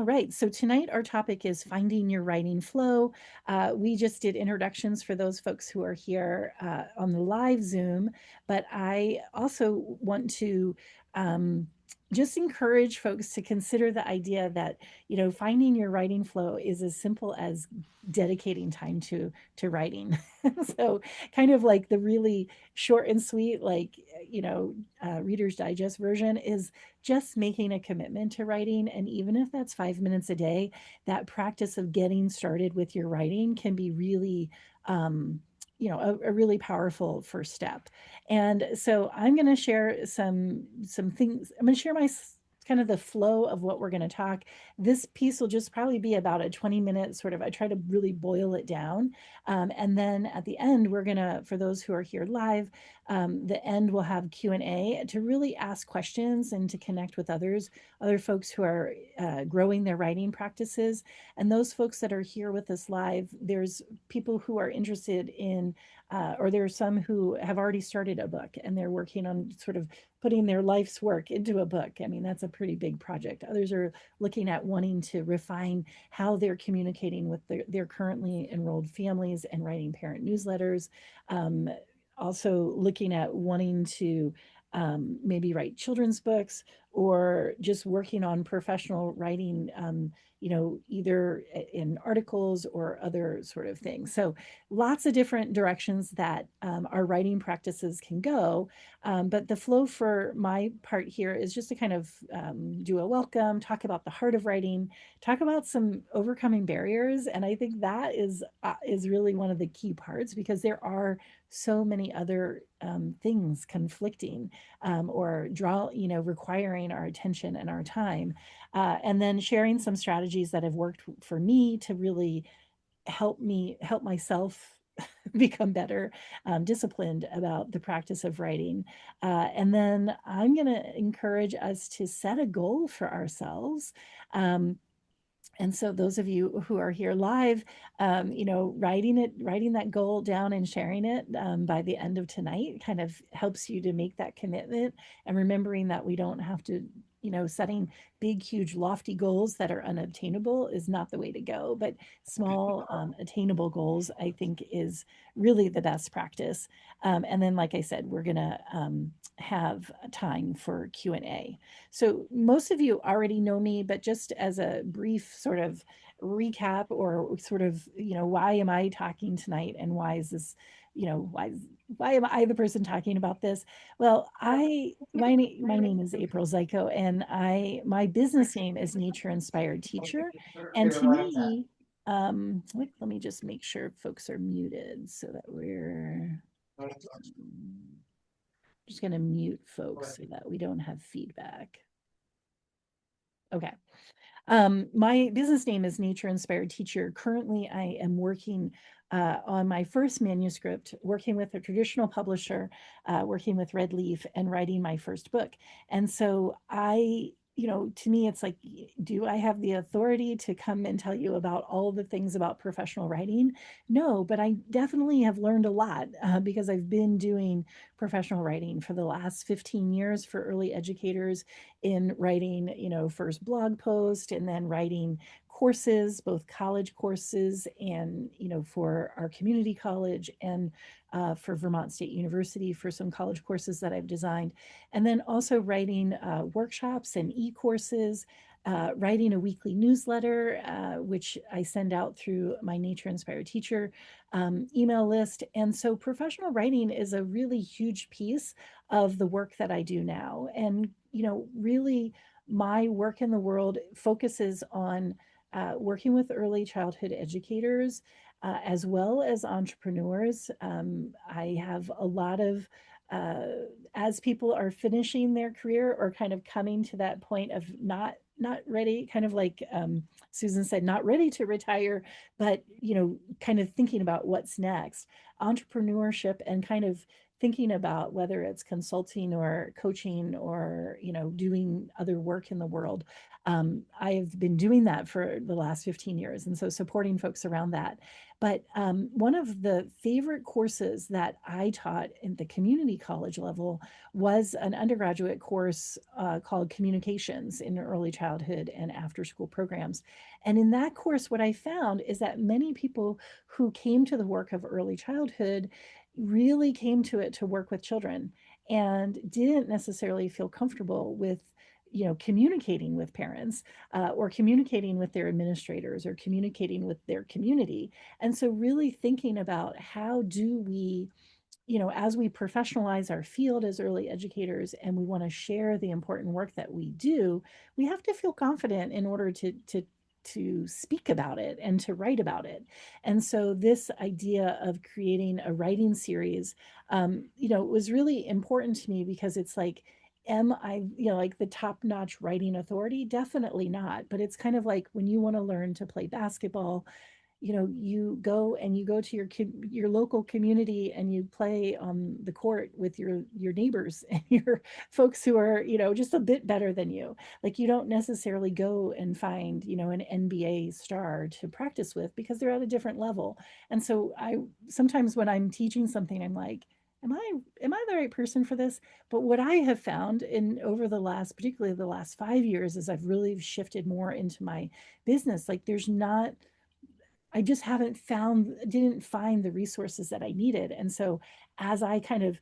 All right, so tonight our topic is finding your writing flow. We just did introductions for those folks who are here on the live Zoom, but I also want to um, just encourage folks to consider the idea that, finding your writing flow is as simple as dedicating time to writing. So kind of like the really short and sweet, like, Reader's Digest version is just making a commitment to writing. And even if that's 5 minutes a day, that practice of getting started with your writing can be really, a really powerful first step. And so I'm going to share some things. I'm going to share kind of the flow of what we're going to talk. This piece will just probably be about a 20-minute sort of, I try to really boil it down. And then at the end, we're going to, for those who are here live, the end will have Q&A to really ask questions and to connect with other folks who are growing their writing practices. And those folks that are here with us live, there's people who are interested in, or there are some who have already started a book and they're working on sort of putting their life's work into a book. I mean, that's a pretty big project. Others are looking at wanting to refine how they're communicating with their currently enrolled families and writing parent newsletters. Also looking at wanting to maybe write children's books or just working on professional writing, either in articles or other sort of things. So lots of different directions that our writing practices can go. But the flow for my part here is just to kind of do a welcome, talk about the heart of writing, talk about some overcoming barriers. And I think that is really one of the key parts because there are so many other things conflicting or requiring our attention and our time. And then sharing some strategies that have worked for me to really help myself become better disciplined about the practice of writing. And then I'm going to encourage us to set a goal for ourselves. And so those of you who are here live, writing that goal down and sharing it by the end of tonight kind of helps you to make that commitment and remembering that we don't have to, setting big, huge, lofty goals that are unobtainable is not the way to go. But small, attainable goals, I think, is really the best practice. And then, like I said, we're going to have time for Q&A. So most of you already know me, but just as a brief sort of recap or sort of, why am I talking tonight and why is this, why am I the person talking about this? Well, my name is April Zajko and my business name is Nature Inspired Teacher. And to me, let me just make sure folks are muted so that we're just going to mute folks so that we don't have feedback. Okay. My business name is Nature Inspired Teacher. Currently, I am working on my first manuscript, working with a traditional publisher, working with Red Leaf, and writing my first book. And so to me, it's like, do I have the authority to come and tell you about all the things about professional writing? No, but I definitely have learned a lot because I've been doing professional writing for the last 15 years for early educators in writing, first blog post and then writing courses, both college courses and, for our community college and for Vermont State University for some college courses that I've designed. And then also writing workshops and e-courses, writing a weekly newsletter, which I send out through my Nature Inspired Teacher email list. And so professional writing is a really huge piece of the work that I do now. And, really my work in the world focuses on working with early childhood educators as well as entrepreneurs. I have a lot of as people are finishing their career or kind of coming to that point of not ready, kind of like Susan said, not ready to retire, but kind of thinking about what's next. Entrepreneurship and kind of thinking about whether it's consulting or coaching or, doing other work in the world. I've been doing that for the last 15 years. And so supporting folks around that. But one of the favorite courses that I taught at the community college level was an undergraduate course called Communications in Early Childhood and After School Programs. And in that course, what I found is that many people who came to the work of early childhood really came to it to work with children and didn't necessarily feel comfortable with communicating with parents or communicating with their administrators or communicating with their community. And so really thinking about how do we, as we professionalize our field as early educators and we want to share the important work that we do, we have to feel confident in order to speak about it and to write about it. And so this idea of creating a writing series, was really important to me because it's like, am I, like the top-notch writing authority? Definitely not. But it's kind of like when you want to learn to play basketball, you go to your local community and you play on the court with your neighbors and your folks who are just a bit better than you. Like, you don't necessarily go and find an NBA star to practice with because they're at a different level. And so I sometimes when I'm teaching something, I'm like, am I the right person for this? But what I have found in over the last, particularly the last 5 years, is I've really shifted more into my business. Like, there's not, I just didn't find the resources that I needed. And so as I kind of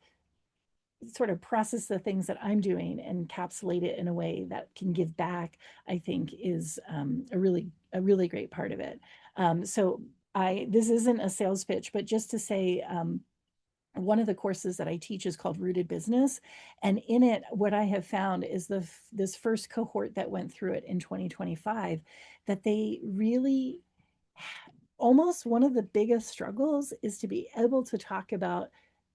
sort of process the things that I'm doing and encapsulate it in a way that can give back, I think is a really great part of it. So this isn't a sales pitch, but just to say, one of the courses that I teach is called Rooted Business. And in it, what I have found is this first cohort that went through it in 2025, that they really, almost one of the biggest struggles is to be able to talk about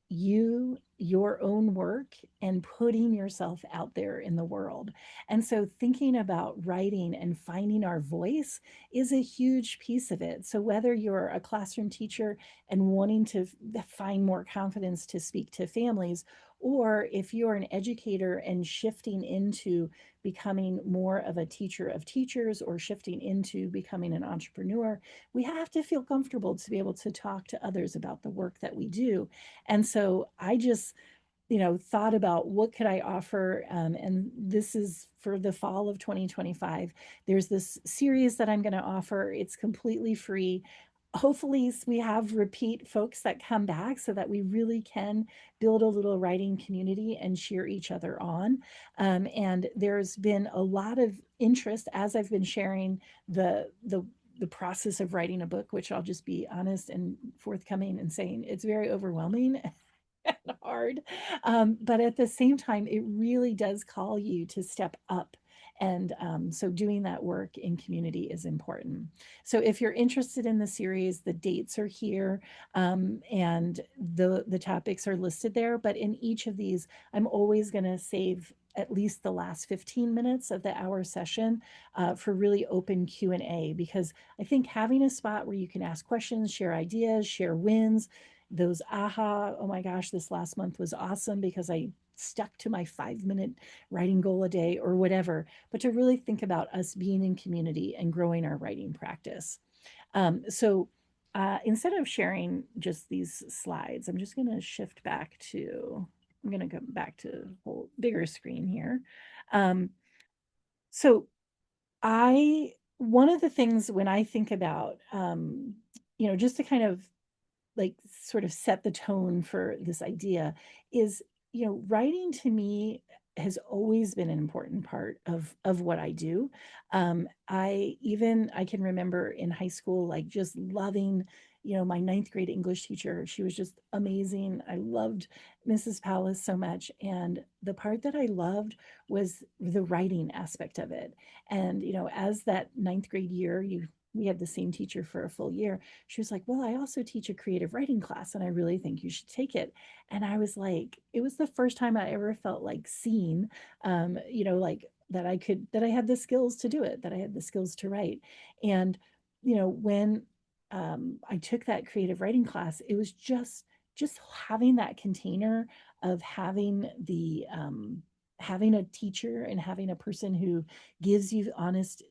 your own work and putting yourself out there in the world. And so thinking about writing and finding our voice is a huge piece of it. So whether you're a classroom teacher and wanting to find more confidence to speak to families, or if you're an educator and shifting into becoming more of a teacher of teachers or shifting into becoming an entrepreneur, we have to feel comfortable to be able to talk to others about the work that we do. And so I just, thought about what could I offer. And this is for the fall of 2025. There's this series that I'm going to offer. It's completely free. Hopefully we have repeat folks that come back so that we really can build a little writing community and cheer each other on. And there's been a lot of interest as I've been sharing the process of writing a book, which I'll just be honest and forthcoming and saying it's very overwhelming and hard. But at the same time, it really does call you to step up. And so doing that work in community is important. So if you're interested in the series, the dates are here, and the topics are listed there. But in each of these, I'm always going to save at least the last 15 minutes of the hour session for really open Q&A, because I think having a spot where you can ask questions, share ideas, share wins, those oh my gosh, this last month was awesome because I stuck to my 5-minute writing goal a day or whatever, but to really think about us being in community and growing our writing practice. So instead of sharing just these slides, I'm just going to shift back to, I'm going to come back to a whole bigger screen here. So one of the things when I think about, just to kind of like sort of set the tone for this idea is, writing to me has always been an important part of what I do. I can remember in high school, like just loving, my ninth grade English teacher. She was just amazing. I loved Mrs. Palace so much. And the part that I loved was the writing aspect of it. And, as that ninth grade year, we had the same teacher for a full year. She was like, well, I also teach a creative writing class and I really think you should take it. And I was like, it was the first time I ever felt like seen, like that I had the skills to do it, that I had the skills to write. And, when I took that creative writing class, it was just having that container of having a teacher and having a person who gives you honest,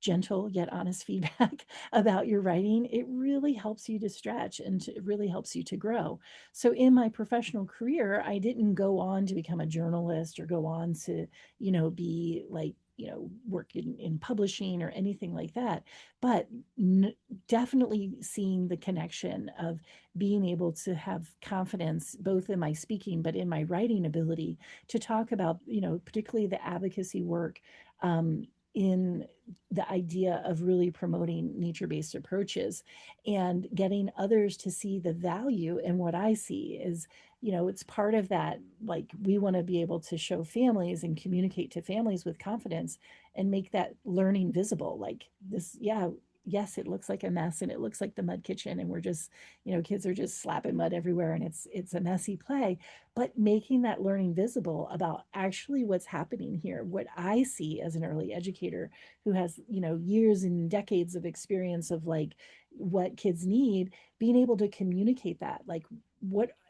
gentle yet honest feedback about your writing, it really helps you to stretch and it really helps you to grow. So in my professional career, I didn't go on to become a journalist or go on to, be like, work in publishing or anything like that. But definitely seeing the connection of being able to have confidence both in my speaking but in my writing ability to talk about, particularly the advocacy work, in the idea of really promoting nature-based approaches and getting others to see the value in what I see is, it's part of that, like we want to be able to show families and communicate to families with confidence and make that learning visible. Like this, yeah, yes, it looks like a mess and it looks like the mud kitchen and we're just, kids are just slapping mud everywhere and it's a messy play, but making that learning visible about actually what's happening here, what I see as an early educator who has, years and decades of experience of like what kids need, being able to communicate that, like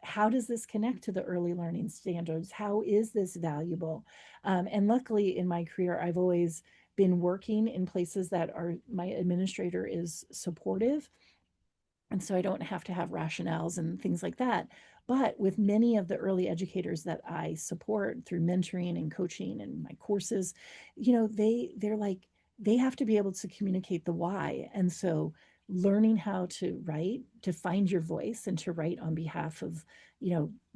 how does this connect to the early learning standards? How is this valuable? And luckily in my career, I've always been working in places that are my administrator is supportive, and so I don't have to have rationales and things like that. But with many of the early educators that I support through mentoring and coaching and my courses, they're like they have to be able to communicate the why. And so learning how to write, to find your voice and to write on behalf of,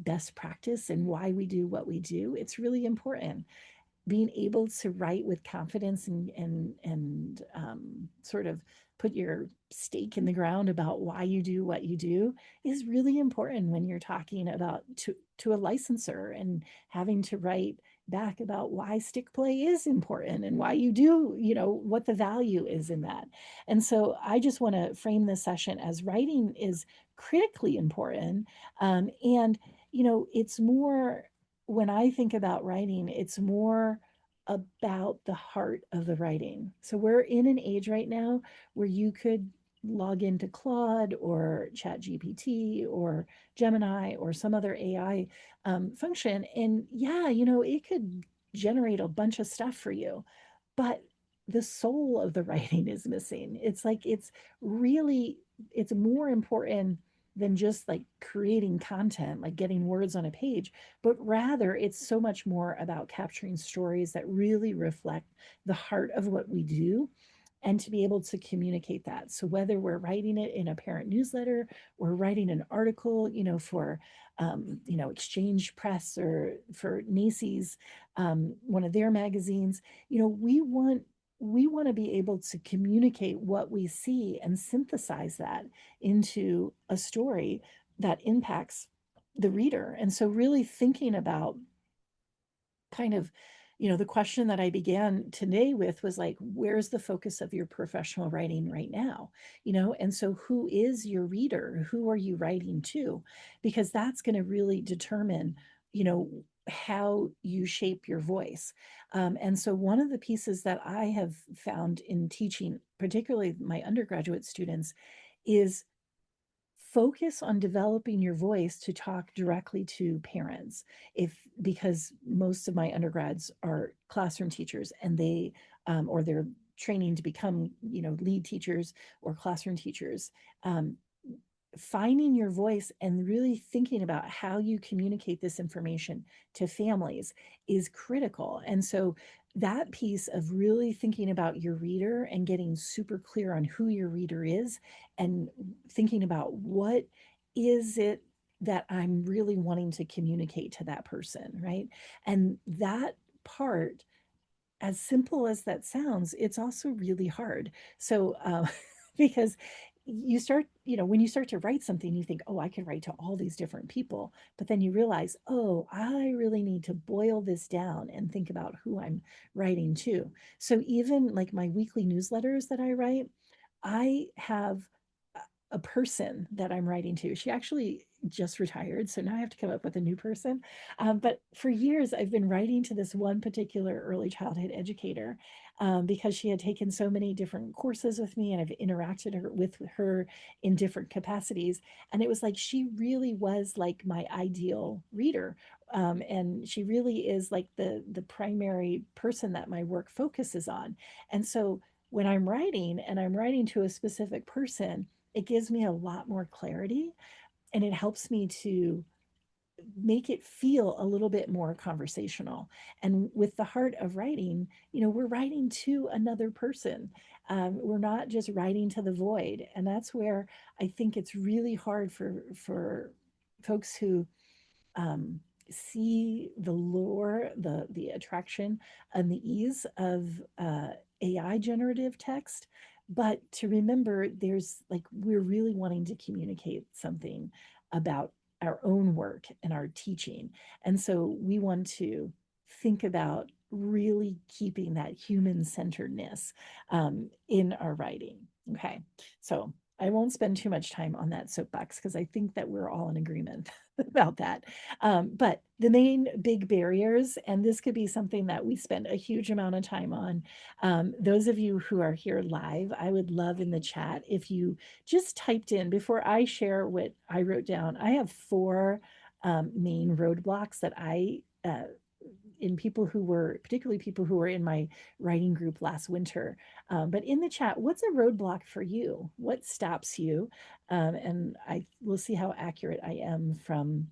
best practice and why we do what we do, it's really important. Being able to write with confidence and sort of put your stake in the ground about why you do what you do is really important when you're talking about to a licensor and having to write back about why stick play is important and why you do, what the value is in that. And so I just want to frame this session as writing is critically important. And it's more, when I think about writing, it's more about the heart of the writing. So we're in an age right now where you could log into Claude or Chat GPT or Gemini or some other AI function. And yeah, it could generate a bunch of stuff for you, but the soul of the writing is missing. It's like it's more important than just like creating content, like getting words on a page, but rather it's so much more about capturing stories that really reflect the heart of what we do and to be able to communicate that. So whether we're writing it in a parent newsletter or writing an article, for Exchange Press or for Macy's, one of their magazines, we want to be able to communicate what we see and synthesize that into a story that impacts the reader. And so really thinking about kind of, the question that I began today with was like, where's the focus of your professional writing right now? And so who is your reader? Who are you writing to? Because that's going to really determine, how you shape your voice. And so one of the pieces that I have found in teaching, particularly my undergraduate students, is focus on developing your voice to talk directly to parents, if because most of my undergrads are classroom teachers and they or they're training to become, lead teachers or classroom teachers. Finding your voice and really thinking about how you communicate this information to families is critical. And so that piece of really thinking about your reader and getting super clear on who your reader is and thinking about what is it that I'm really wanting to communicate to that person, right? And that part, as simple as that sounds, it's also really hard. So, because you start, when you start to write something, you think, oh, I can write to all these different people. But then you realize, oh, I really need to boil this down and think about who I'm writing to. So, even like my weekly newsletters that I write, I have a person that I'm writing to. She actually just retired, so now I have to come up with a new person. But for years, I've been writing to this one particular early childhood educator because she had taken so many different courses with me, and I've interacted with her in different capacities. And it was like she really was like my ideal reader. And she really is like the primary person that my work focuses on. And so when I'm writing and I'm writing to a specific person, it gives me a lot more clarity, and it helps me to make it feel a little bit more conversational. And with the heart of writing, we're writing to another person. We're not just writing to the void. And that's where I think it's really hard for folks who see the lure, the attraction, and the ease of AI generative text, but to remember there's like we're really wanting to communicate something about our own work and our teaching, and so we want to think about really keeping that human centeredness in our writing. Okay, so I won't spend too much time on that soapbox because I think that we're all in agreement about that. But the main big barriers, and this could be something that we spend a huge amount of time on. Those of you who are here live, I would love in the chat if you just typed in, before I share what I wrote down, I have four main roadblocks that in people who were, particularly people who were in my writing group last winter. But in the chat, what's a roadblock for you? What stops you? And I will see how accurate I am from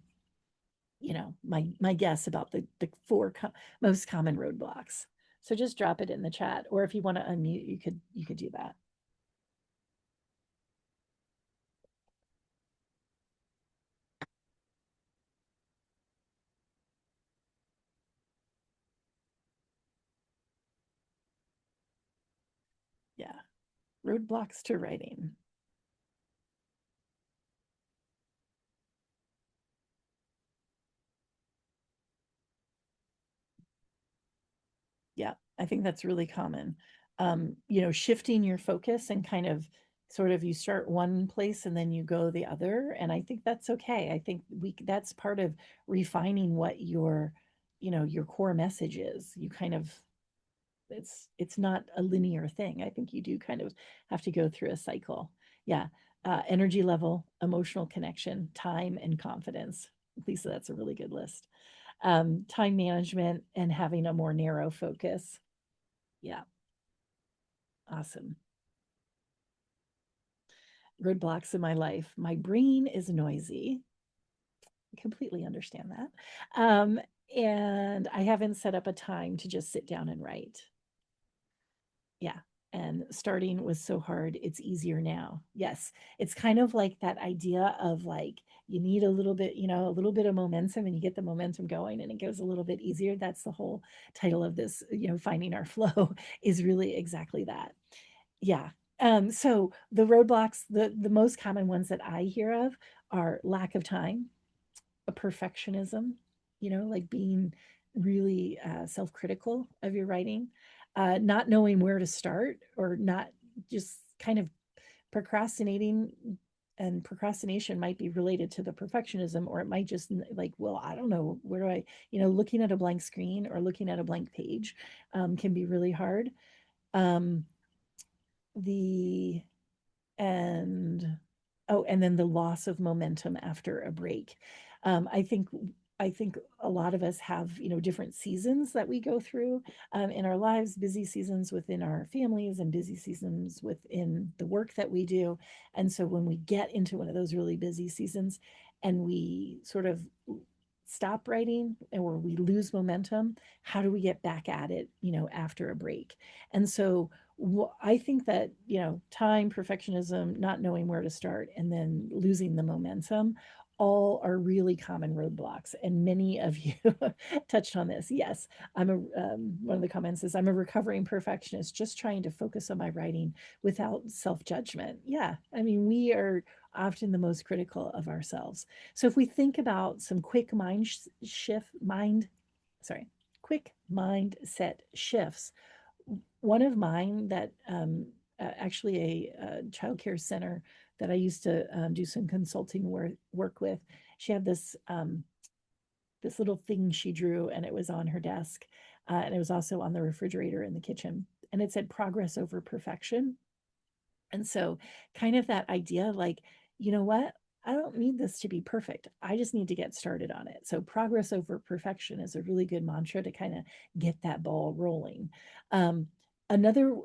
my guess about the four most common roadblocks. So just drop it in the chat, or if you want to unmute, you could do that. Yeah, roadblocks to writing. Yeah, I think that's really common. Shifting your focus and kind of sort of you start one place and then you go the other. And I think that's okay. I think that's part of refining what your core message is. You kind of it's not a linear thing. I think you do kind of have to go through a cycle. Yeah. Energy level, emotional connection, time, and confidence. Lisa, that's a really good list. Time management and having a more narrow focus. Yeah, awesome. Roadblocks in my life. My brain is noisy. I completely understand that. And I haven't set up a time to just sit down and write. Yeah. And starting was so hard. It's easier now. Yes. It's kind of like that idea of like you need a little bit, a little bit of momentum and you get the momentum going and it goes a little bit easier. That's the whole title of this, finding our flow is really exactly that. Yeah. So the roadblocks, the most common ones that I hear of are lack of time, a perfectionism, like being really self-critical of your writing, not knowing where to start, or not just kind of procrastinating. And procrastination might be related to the perfectionism, or it might just like, well, I don't know, where do I, looking at a blank screen or looking at a blank page can be really hard. Um, the and oh, and then the loss of momentum after a break. I think a lot of us have different seasons that we go through in our lives, busy seasons within our families and busy seasons within the work that we do. And so when we get into one of those really busy seasons and we sort of stop writing or we lose momentum, how do we get back at it after a break? And so I think that time, perfectionism, not knowing where to start, and then losing the momentum, all are really common roadblocks. And many of you touched on this. Yes, one of the comments is, I'm a recovering perfectionist, just trying to focus on my writing without self-judgment. Yeah, I mean, we are often the most critical of ourselves. So if we think about some quick mindset shifts, one of mine that actually a child care center that I used to do some consulting work with. She had this little thing she drew, and it was on her desk, and it was also on the refrigerator in the kitchen, and it said progress over perfection. And so, kind of that idea like, you know what? I don't need this to be perfect. I just need to get started on it. So, progress over perfection is a really good mantra to kind of get that ball rolling. Another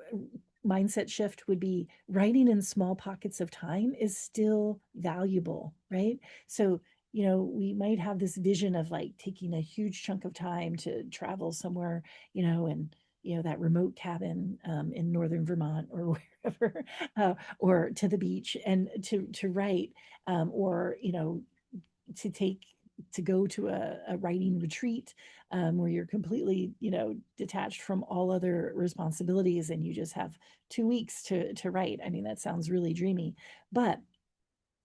mindset shift would be writing in small pockets of time is still valuable, right? So, we might have this vision of like taking a huge chunk of time to travel somewhere, and that remote cabin in northern Vermont or wherever, or to the beach and to write, or to take to go to a writing retreat, where you're completely detached from all other responsibilities and you just have 2 weeks to write. I mean, that sounds really dreamy, but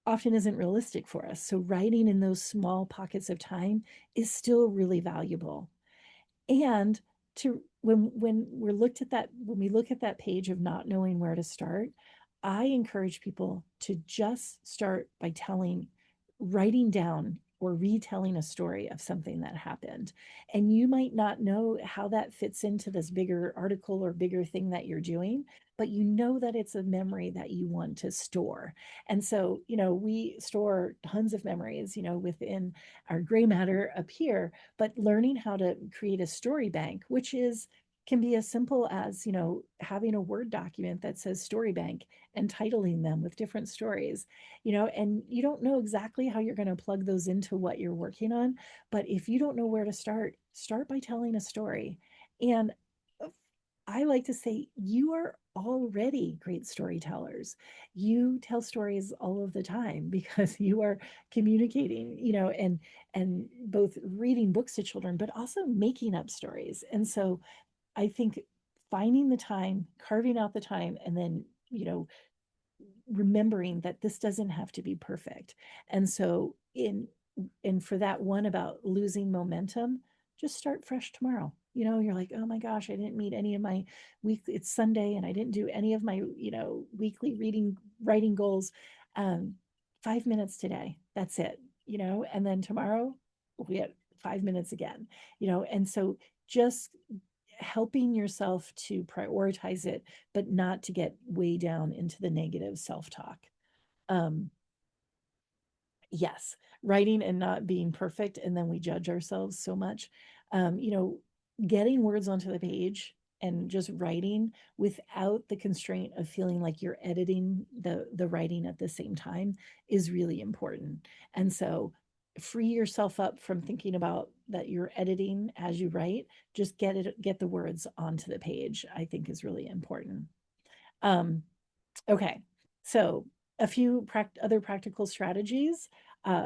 often isn't realistic for us. So writing in those small pockets of time is still really valuable. And to when we look at that page of not knowing where to start, I encourage people to just start by writing down or retelling a story of something that happened. And you might not know how that fits into this bigger article or bigger thing that you're doing, but you know that it's a memory that you want to store. And so, we store tons of memories, within our gray matter up here, but learning how to create a story bank, which is can be as simple as having a Word document that says story bank and titling them with different stories, and you don't know exactly how you're going to plug those into what you're working on. But if you don't know where to start by telling a story. And I like to say you are already great storytellers. You tell stories all of the time because you are communicating, and both reading books to children, but also making up stories. And so I think finding the time, carving out the time, and then, remembering that this doesn't have to be perfect. And so and for that one about losing momentum, just start fresh tomorrow. You're like, oh my gosh, I didn't meet any of my it's Sunday and I didn't do any of my, weekly writing goals. 5 minutes today. That's it, and then tomorrow we have 5 minutes again, and so just helping yourself to prioritize it, but not to get way down into the negative self talk. Um, yes, writing and not being perfect. And then we judge ourselves so much. You know, getting words onto the page and just writing without the constraint of feeling like you're editing the writing at the same time is really important. And so free yourself up from thinking about that you're editing as you write. Just get the words onto the page, I think is really important. um, Okay, so a few other practical strategies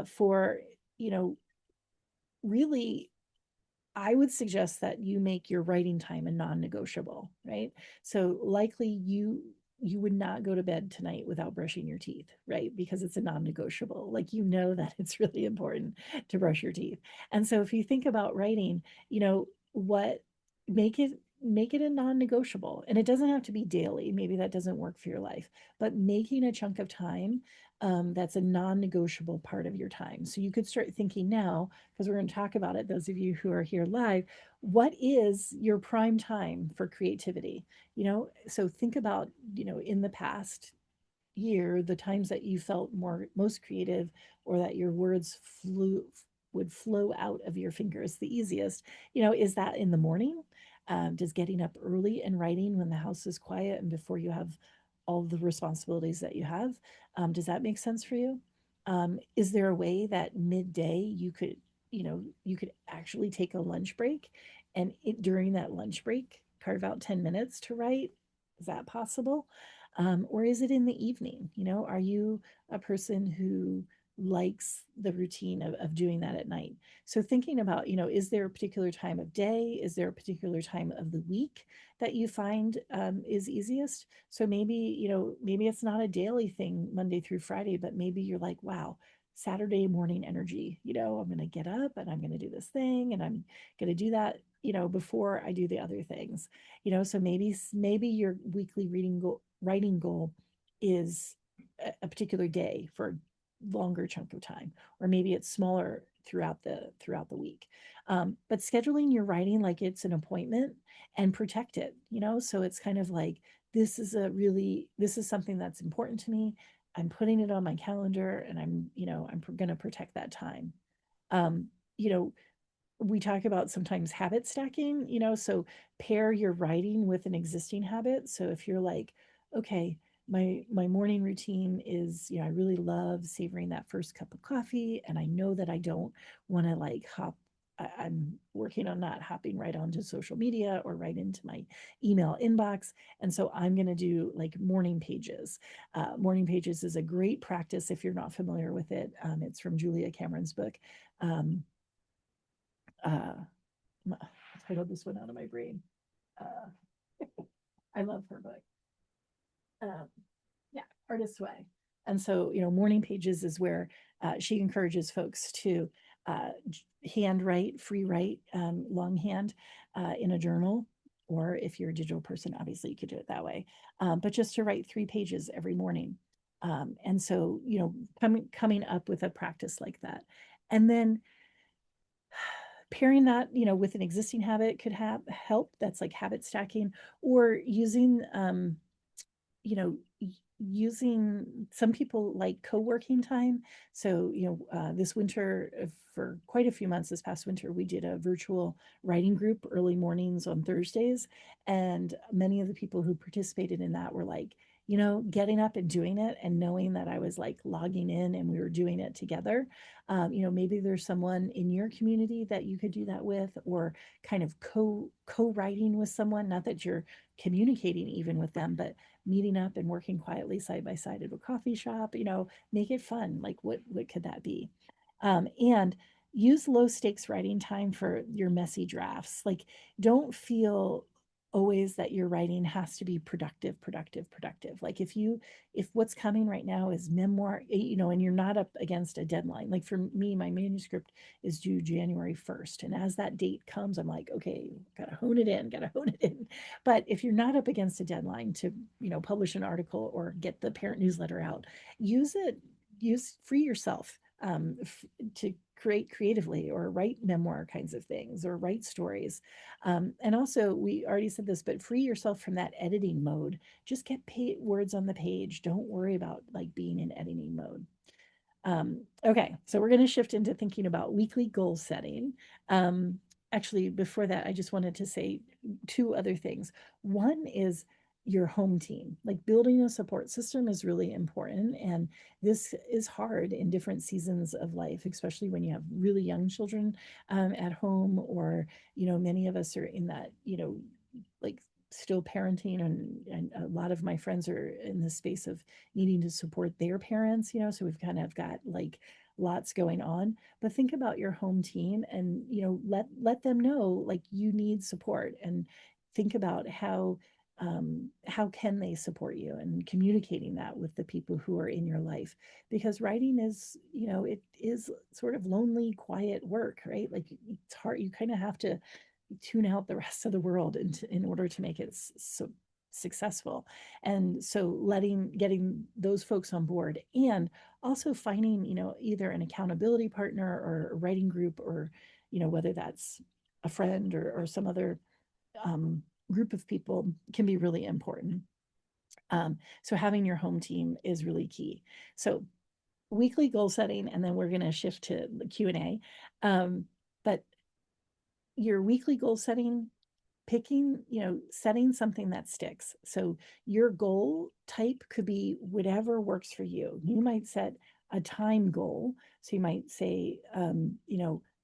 for, you know, really, I would suggest that you make your writing time a non-negotiable, right? So likely you would not go to bed tonight without brushing your teeth, right? Because it's a non-negotiable. Like that it's really important to brush your teeth. And so if you think about writing, what make it a non-negotiable. And it doesn't have to be daily. Maybe that doesn't work for your life, but making a chunk of time that's a non-negotiable part of your time. So you could start thinking now, because we're going to talk about it, those of you who are here live, what is your prime time for creativity? So think about, in the past year, the times that you felt most creative, or that your words would flow out of your fingers the easiest. Is that in the morning? Does getting up early and writing when the house is quiet and before you have all the responsibilities that you have, does that make sense for you? Is there a way that midday you could actually take a lunch break, and during that lunch break carve out 10 minutes to write? Is that possible? Or is it in the evening? Are you a person who likes the routine of doing that at night? So thinking about, is there a particular time of day? Is there a particular time of the week that you find is easiest? So maybe it's not a daily thing, Monday through Friday, but maybe you're like, wow, Saturday morning energy, I'm going to get up and I'm going to do this thing and I'm going to do that, before I do the other things. So maybe your weekly writing goal is a particular day for a longer chunk of time, or maybe it's smaller throughout the week. But scheduling your writing like it's an appointment and protect it, so it's kind of like, this is something that's important to me. I'm putting it on my calendar, and I'm going to protect that time. Um, you know, we talk about sometimes habit stacking, so pair your writing with an existing habit. So if you're like, okay, my morning routine is, I really love savoring that first cup of coffee, and I know that I don't want to like I'm working on not hopping right onto social media or right into my email inbox. And so I'm going to do like morning pages. Morning pages is a great practice if you're not familiar with it. It's from Julia Cameron's book. Um, uh, I titled this one out of my brain. I love her book. Um, yeah, Artist's Way. And so, morning pages is where she encourages folks to handwrite, free write, longhand in a journal. Or if you're a digital person, obviously you could do it that way. But just to write 3 pages every morning. And so, coming up with a practice like that. And then pairing that, with an existing habit could have help. That's like habit stacking, or using you know using, some people like co-working time. So this winter, for quite a few months this past winter, we did a virtual writing group early mornings on Thursdays, and many of the people who participated in that were like, getting up and doing it, and knowing that I was like logging in and we were doing it together. Maybe there's someone in your community that you could do that with, or kind of co-writing with someone, not that you're communicating even with them, but meeting up and working quietly side by side at a coffee shop. Make it fun. Like, what could that be? And use low stakes writing time for your messy drafts. Like, don't feel always that your writing has to be productive. Like, if what's coming right now is memoir, and you're not up against a deadline. Like for me, my manuscript is due January 1st, and as that date comes, I'm like, okay, gotta hone it in. But if you're not up against a deadline to, publish an article or get the parent newsletter out, use it. Use Free yourself, to create creatively, or write memoir kinds of things, or write stories. And also, we already said this, but free yourself from that editing mode. Just get words on the page. Don't worry about like being in editing mode. Okay, so we're going to shift into thinking about weekly goal setting. Um, Actually, before that, I just wanted to say two other things. One is your home team. Like, building a support system is really important. And this is hard in different seasons of life, especially when you have really young children at home, or, many of us are in that, like still parenting, and a lot of my friends are in the space of needing to support their parents, so we've kind of got like lots going on. But think about your home team, and let them know like you need support, and think about how can they support you, and communicating that with the people who are in your life. Because writing is, it is sort of lonely, quiet work, right? Like, it's hard. You kind of have to tune out the rest of the world in order to make it so successful. And so getting those folks on board, and also finding, either an accountability partner or a writing group, or whether that's a friend, or some other um, group of people, can be really important. So having your home team is really key. So weekly goal setting, and then we're going to shift to the Q&A. But your weekly goal setting, setting something that sticks. So your goal type could be whatever works for you. You might set a time goal. So you might say,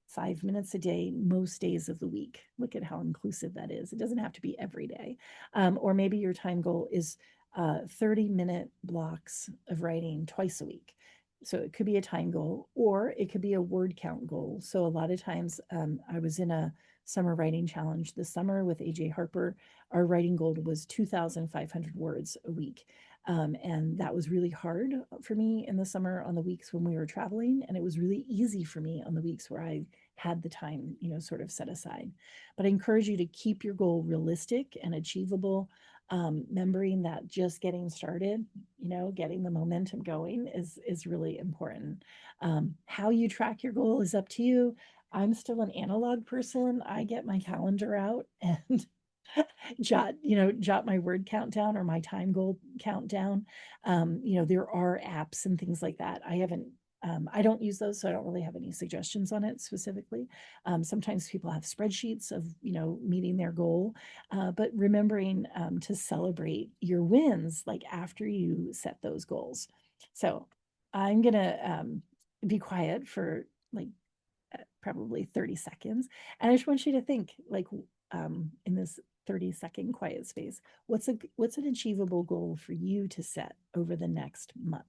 5 minutes a day, most days of the week. Look at how inclusive that is. It doesn't have to be every day. Or maybe your time goal is 30-minute blocks of writing twice a week. So it could be a time goal, or it could be a word count goal. So a lot of times, I was in a summer writing challenge this summer with AJ Harper. Our writing goal was 2,500 words a week. And that was really hard for me in the summer on the weeks when we were traveling. And it was really easy for me on the weeks where I had the time, sort of set aside. But I encourage you to keep your goal realistic and achievable, remembering that just getting started getting the momentum going is really important. How you track your goal is up to you. I'm still an analog person. I get my calendar out and jot my word count down or my time goal count down. There are apps and things like that. I don't use those, so I don't really have any suggestions on it specifically. Sometimes people have spreadsheets of, meeting their goal, but remembering to celebrate your wins, like after you set those goals. So I'm gonna be quiet for like probably 30 seconds. And I just want you to think, like, in this 30-second quiet space, what's an achievable goal for you to set over the next month?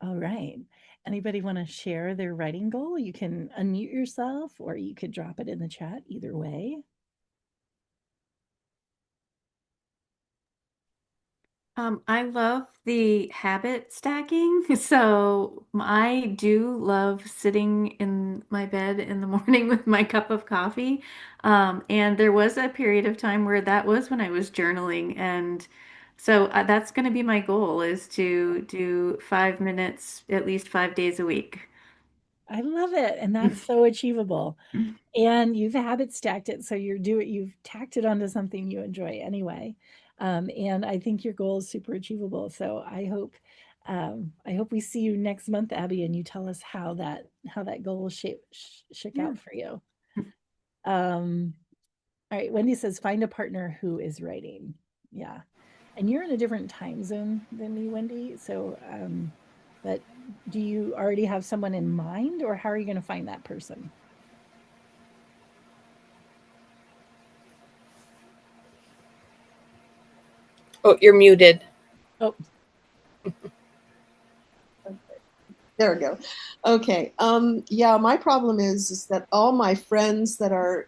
All right. Anybody want to share their writing goal? You can unmute yourself or you could drop it in the chat, either way. I love the habit stacking. So I do love sitting in my bed in the morning with my cup of coffee. And there was a period of time where that was when I was journaling. And so that's going to be my goal is to do 5 minutes at least 5 days a week. I love it. And that's so achievable. And you've habit stacked it, so you've tacked it onto something you enjoy anyway. And I think your goal is super achievable. So I hope we see you next month, Abby, and you tell us how that goal will shake Yeah. out for you. Um, all right, Wendy says find a partner who is writing. Yeah. And you're in a different time zone than me, Wendy. So but do you already have someone in mind, or how are you going to find that person? Oh, you're muted. Oh, There we go. Okay. Yeah, my problem is that all my friends that are,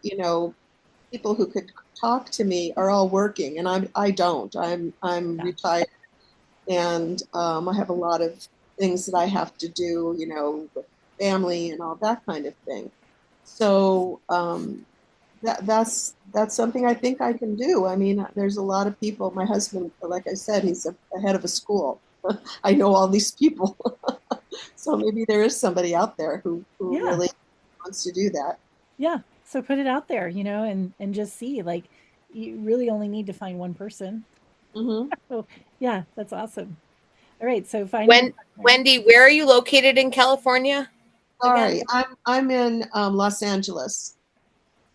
people who could talk to me are all working, and I don't. I'm yeah. retired, and I have a lot of things that I have to do, with family and all that kind of thing. So that's something I think I can do. I mean, there's a lot of people. My husband, like I said, he's a head of a school. I know all these people. So maybe there is somebody out there who Yeah. really wants to do that. Yeah. So put it out there, and just see, like, you really only need to find one person. Hmm. Oh, yeah, that's awesome. All right, so finding a When partner. Wendy, where are you located in California again? Sorry, I'm in Los Angeles.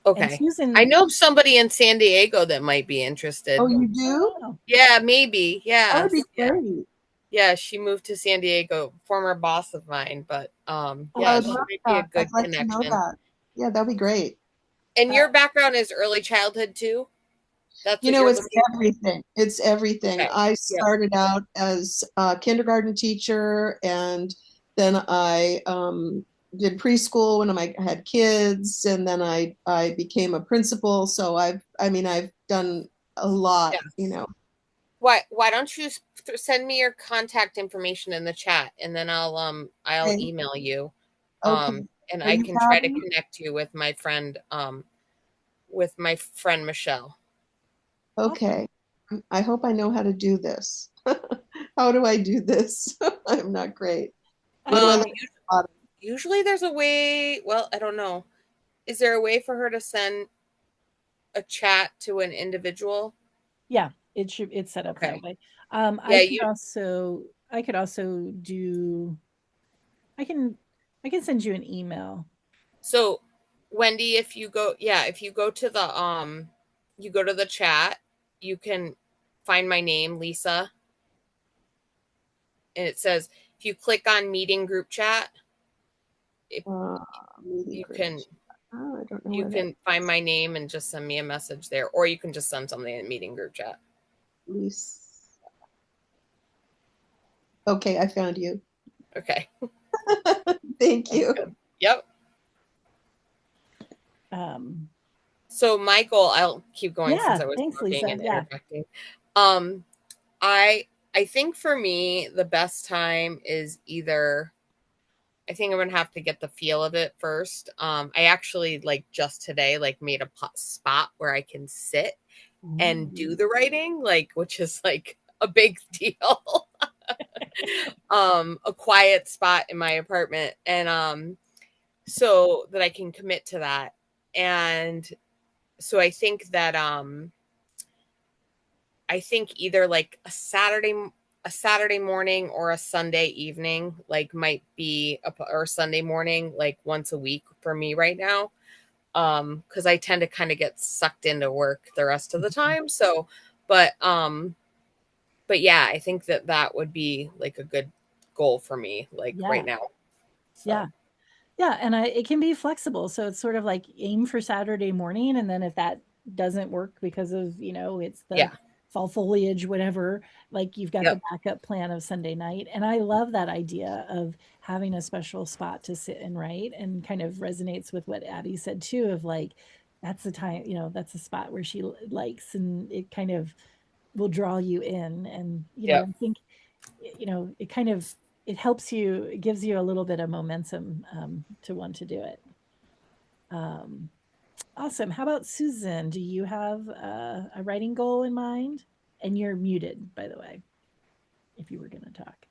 And Okay. I Susan, know somebody in San Diego that might be Oh, interested. you oh, do? wow. Yeah, maybe. That would be Yes. Yeah. great. Yeah, she moved to San Diego, former boss of mine, but Oh, I yeah, would she love might be a that. I'd good like to know connection. that. Yeah, that'd be great. And Uh, your background is early childhood too? That's You what know, you're it's looking for? everything. It's everything. Okay. I Yeah. started out as a kindergarten teacher, and then I did preschool when I had kids, and then I became a principal. So I mean, I've done a lot, Yes. Why don't you send me your contact information in the chat, and then I'll Okay, email you okay. and Are I you can try to happy? connect you with my friend Michelle. awesome. Okay. I hope I know how to do this. How do I do this? I'm not great. What do I Um, Um look us- at? Usually there's a way, well, I don't know. Is there a way for her to send a chat to an individual? yeah, it's set up that Okay. way. Yeah, you I could also do I can I can send you an email. so Wendy, if you go to the chat, you can find my name, Lisa, and it says if you click on meeting group chat, if Uh, Meeting you group. can Oh, I don't know you where that can find my name and just send me a message there, or you can just send something in meeting group chat. is. Okay, I found you. Okay. Thank That's you. good. Yep. Um, So my goal, I'll keep going since yeah, I was thanks, talking Lisa. and Yeah. interjecting. Um, I think for me the best time is either I think I'm gonna have to get the feel of it first. I actually like just today like made a spot where I can sit and do Ooh. the writing, like which is like a big deal. A quiet spot in my apartment, and so that I can commit to that. And so I think either like a Saturday morning or a Sunday evening like might be or Sunday morning like once a week for me right now. Cuz I tend to kind of get sucked into work the rest of the time. So but but yeah, I think that that would be like a good goal for me like right Yeah. now. Yeah. So, Yeah, and it can be flexible. So it's sort of like aim for Saturday morning, and then if that doesn't work because of, it's the yeah. fall foliage, whatever, like you've got Yep. the backup plan of Sunday night. And I love that idea of having a special spot to sit and write, and kind of resonates with what Abby said too, of like, that's the time, that's a spot where she likes, and it kind of will draw you in. And, Yep. I think it kind of, it helps you, it gives you a little bit of momentum, to want to do it. Um, awesome. How about Susan? Do you have a writing goal in mind? And you're muted, by the way, if you were going to talk.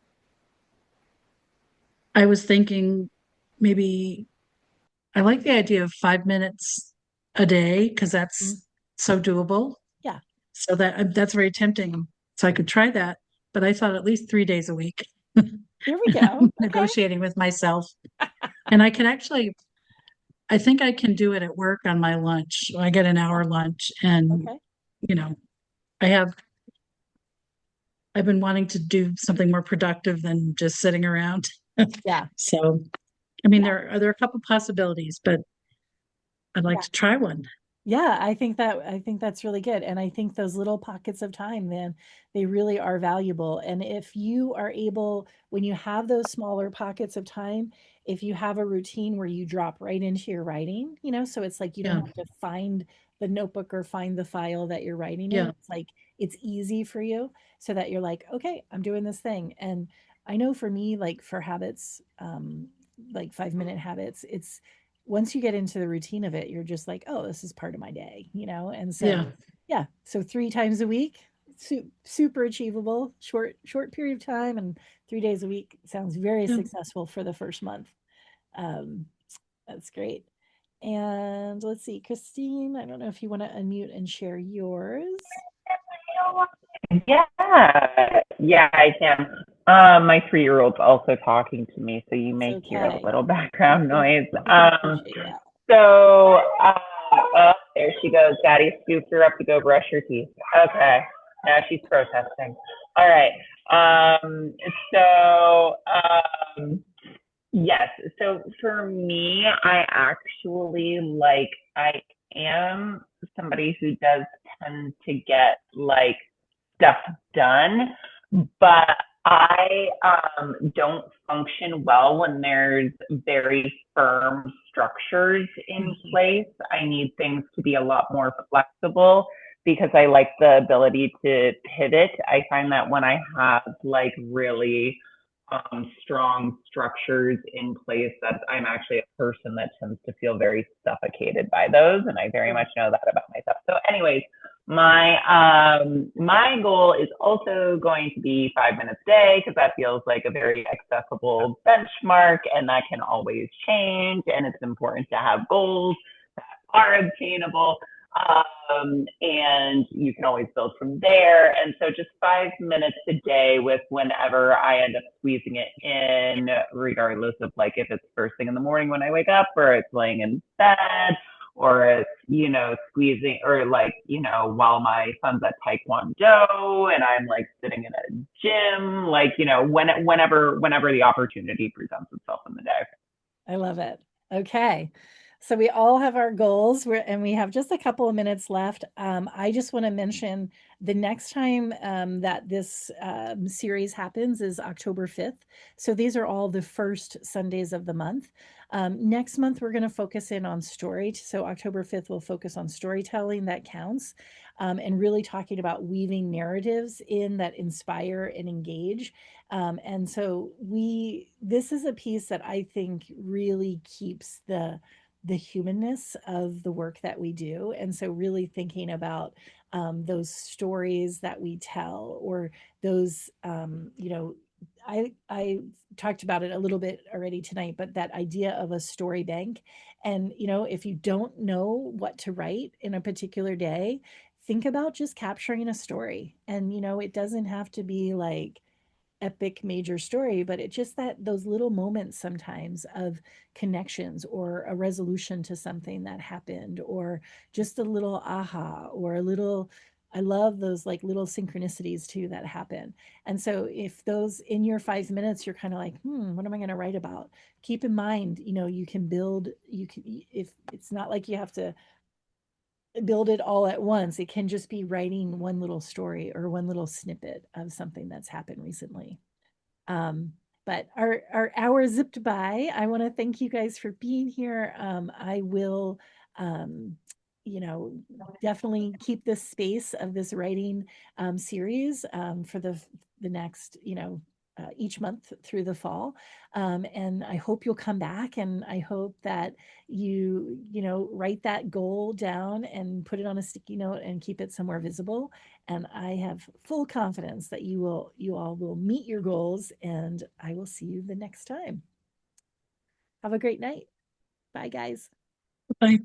I was thinking maybe I like the idea of 5 minutes a day because Mm, that's so doable. yeah, So that's very tempting. So I could try that, but I thought at least 3 days a week. there we go. Okay. Negotiating with myself. And I can actually, I think I can do it at work on my lunch. I get an Yeah, hour lunch and, okay. you know, I have, I've been wanting to do something more productive than just sitting around. Yeah, So, I mean, yeah, there are a couple possibilities, but I'd like yeah. to try one. Yeah, I think that's really good, and I think those little pockets of time, man, they really are valuable. And if you are able, when you have those smaller pockets of time, if you have a routine where you drop right into your writing, so it's like you don't Yeah. have to find the notebook or find the file that you're writing in. Yeah. It's like it's easy for you, so that you're like, okay, I'm doing this thing. And I know for me, like for habits, like 5-minute habits, it's once you get into the routine of it, you're just like, oh, this is part of my day, And so, Yeah. yeah, so 3 times a week, super achievable, short period of time, and 3 days a week sounds very Yeah. successful for the first month. Um, that's great. And let's see, Christine, I don't know if you want to unmute and share yours. Yeah, yeah, I can. My 3-year-old's also talking to me, so you It's may hear a okay. little We background can noise. we can appreciate that. So, oh, there she goes. Daddy scooped her up to go brush her teeth. Okay, now she's protesting. All right. Um, so, um, yes. So for me, I am somebody who does tend to get like stuff done, but I don't function well when there's very firm structures in Mhm. place. I need things to be a lot more flexible because I like the ability to pivot. I find that when I have like really strong structures in place, that I'm actually a person that tends to feel very suffocated by those, and I very Yeah. much know that about myself. So, anyways, my goal is also going to be 5 minutes a day because that feels like a very accessible benchmark, and that can always change. And it's important to have goals that are obtainable. And you can always build from there. And so just 5 minutes a day with whenever I end up squeezing it in, regardless of like if it's first thing in the morning when I wake up or it's laying in bed or it's, squeezing or like, while my son's at Taekwondo and I'm like sitting in a gym, like, whenever the opportunity presents itself in the day. I love it. Okay. So we all have our goals, and we have just a couple of minutes left. I just want to mention the next time that this series happens is October 5th. So these are all the first Sundays of the month. Next month, we're going to focus in on story. So October 5th, we'll focus on storytelling that counts, and really talking about weaving narratives in that inspire and engage. And so this is a piece that I think really keeps the humanness of the work that we do. And so, really thinking about those stories that we tell, or those, I talked about it a little bit already tonight, but that idea of a story bank. And if you don't know what to write in a particular day, think about just capturing a story. And it doesn't have to be like epic major story, but it just that those little moments sometimes of connections, or a resolution to something that happened, or just a little aha, or a little, I love those like little synchronicities too that happen. And so if those in your 5 minutes you're kind of like, what am I going to write about, keep in mind, you can build, you can, if it's not like you have to build it all at once, it can just be writing one little story or one little snippet of something that's happened recently. um, but our hour zipped by. I want to thank you guys for being here. I will, um, you know, definitely keep this space of this writing series for the next, each month through the fall. And I hope you'll come back, and I hope that write that goal down and put it on a sticky note and keep it somewhere visible. And I have full confidence that you all will meet your goals, and I will see you the next time. Have a great night. Bye, guys. Bye.